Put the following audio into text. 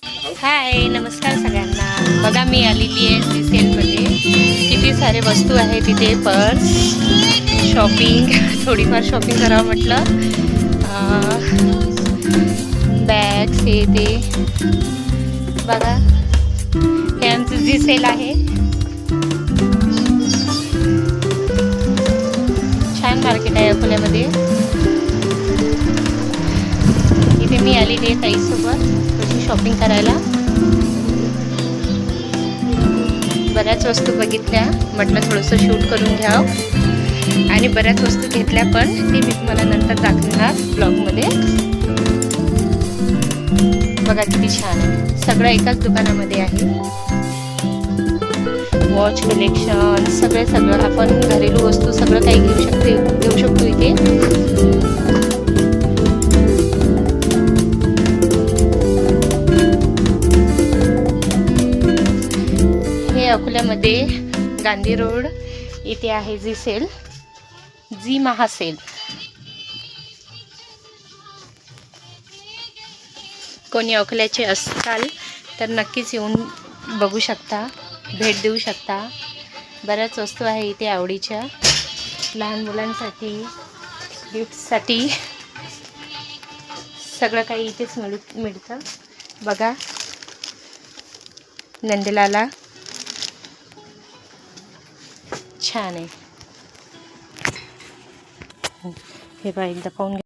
हाय, नमस्कार सगळ्यांना. बघा मी आलेली आहे सी सेलमध्ये. किती सारे वस्तू आहे तिथे. पर्स, शॉपिंग, थोडीफार शॉपिंग करावं म्हटलं. बॅग्स हे ते बघा. हे आमचं जी सेल आहे. छान मार्केट आहे अकोल्यामध्ये. इथे मी आलेली आहे ताईसोबत थोडी शॉपिंग करायला. बऱ्याच वस्तू बघितल्या, म्हटलं थोडंसं शूट करून घ्यावं. आणि बऱ्याच वस्तू घेतल्या, पण ते मी तुम्हाला नंतर दाखवणार ब्लॉगमध्ये. बघा किती छान आहे. सगळं एकाच दुकानामध्ये आहे. वॉच कलेक्शन सगळं आपण घरेलू वस्तू सगळं काही घेऊ शकतो इथे. हे अकोल्यामध्ये गांधी रोड इथे आहे जी सेल, जी महासेल. कोणी अकोल्याचे असाल तर नक्कीच येऊन बघू शकता, भेट देऊ शकता. बऱ्याच वस्तू आहे इथे आवडीच्या, लहान मुलांसाठी, गिफ्टसाठी सगळं काही इथेच मिळतं. बघा नंदलाला छान आहे. हे बघा एकदा पाहून